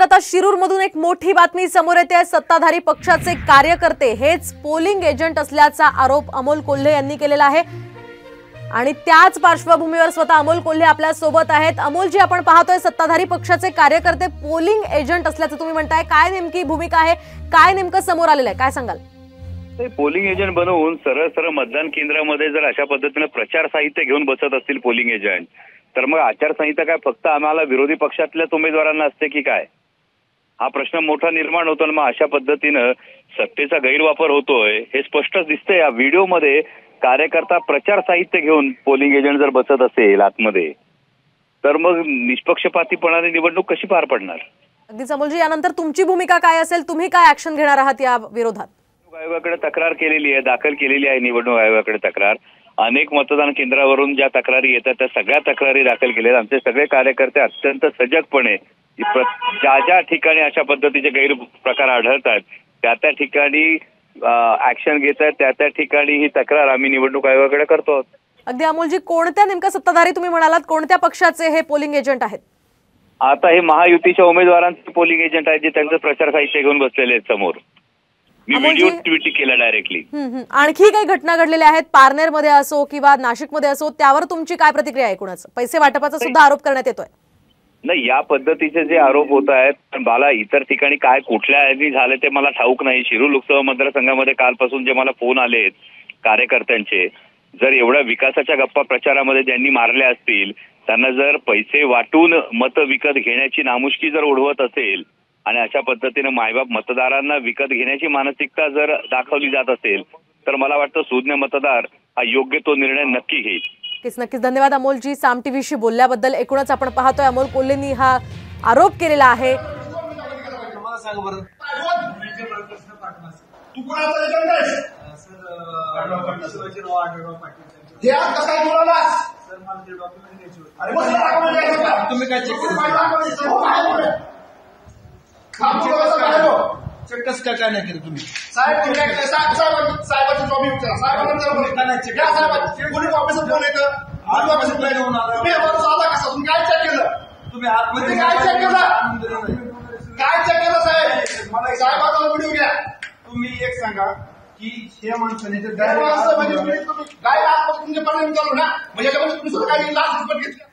आता शिरूरमधून एक मोठी बातमी समोर येते। सत्ताधारी पक्षाचे कार्यकर्ते हेच पोलिंग एजंट असल्याचा आरोप अमोल कोल्हे यांनी केलेला आहे आणि त्याच पार्श्वभूमीवर स्वतः अमोल कोल्हे आपल्या सोबत आहेत। अमोलजी, आपण पाहतोय सत्ताधारी पक्षाचे कार्यकर्ते पोलिंग एजंट असल्याचं तुम्ही म्हणताय, काय नेमकी भूमिका आहे, काय नेमकं समोर आलेलं आहे, काय सांगाल? पोलिंग एजंट बनवून सरळ सरळ मतदान केंद्रामध्ये जर अशा पद्धतीने प्रचार साहित्य घेऊन बसत असतील पोलिंग एजंट, तर मग आचारसंहिता काय फक्त आम्हाला विरोधी पक्षातल्याच उमेदवारांना असते की काय, हा प्रश्न मोठा निर्माण होतो। मग अशा पद्धतीनं सत्तेचा गैरवापर होतोय हे स्पष्टच दिसतंय। या व्हिडिओमध्ये कार्यकर्ता प्रचार साहित्य घेऊन पोलिंग एजंट जर बसत असेल आतमध्ये, तर मग निष्पक्षपातीपणाने निवडणूक कशी पार पडणार? अगदीच अमोलजी, यानंतर तुमची भूमिका काय असेल, तुम्ही काय ऍक्शन घेणार आहात या विरोधात? आयोगाकडे तक्रार केलेली आहे, दाखल केलेली आहे निवडणूक आयोगाकडे तक्रार। अनेक मतदान केंद्रावरून ज्या तक्रारी येतात त्या सगळ्या तक्रारी दाखल केल्या। आमचे सगळे कार्यकर्ते अत्यंत सजगपणे ज्या ज्या ठिकाणी अशा पद्धतीचे गैरप्रकार आढळतात त्या त्या ठिकाणी ऍक्शन घेत आहेत, त्या त्या ठिकाणी ही तक्रार आम्ही निवडणूक आयोगाकडे करतो। अगदी अमोलजी, कोणत्या नेमका सत्ताधारी तुम्ही म्हणालात, कोणत्या पक्षाचे हे पोलिंग एजंट आहेत? आता हे महायुतीच्या उमेदवारांचे पोलिंग एजंट आहेत जे त्यांचं प्रचार साहित्य घेऊन बसलेले आहेत समोर। मी व्हिडिओ ट्विट केला डायरेक्टली। आणखी काही घटना घडलेल्या आहेत पारनेर मध्ये असो किंवा नाशिक मध्ये असो, त्यावर तुमची काय प्रतिक्रिया आहे? कुणाचं पैसे वाटपाचा सुद्धा आरोप करण्यात येतोय? नाही, या पद्धतीचे जे आरोप होत आहेत मला इतर ठिकाणी काय कुठल्या झाले ते मला ठाऊक नाही। शिरूर लोकसभा मतदारसंघामध्ये कालपासून जे मला फोन आलेत कार्यकर्त्यांचे, जर एवढ्या विकासाच्या गप्पा प्रचारामध्ये ज्यांनी मारल्या असतील, त्यांना जर पैसे वाटून मत विकत घेण्याची नामुष्की जर ओढवत असेल आणि अशा पद्धतीने मायबाप मतदारांना विकत घेण्याची मानसिकता जर दाखवली जात असेल, तर मला वाटतं सुज्ञ मतदार हा योग्य तो निर्णय नक्की घेईल। नक्कीच धन्यवाद अमोलजी, साम टीव्हीशी बोलल्याबद्दल। एकूणच आपण पाहतोय अमोल कोल्हेंनी हा आरोप केलेला आहे। चक्कस का काय नाही केलं तुम्ही? साहेबांचं जॉब विचारा, साहेबांना ऑफिसर फोन येतं, तुम्ही साधा कसा तुम्ही काय चेक केलं? तुम्ही आतमध्ये काय चेक केलं? काय चेक केलं साहेब? मला साहेबांचा व्हिडिओ घ्या। तुम्ही एक सांगा की हे माणसाने काय आतमध्ये तुमच्या पर्यंत चालू ना, म्हणजे दुसरं काही लाच घेतली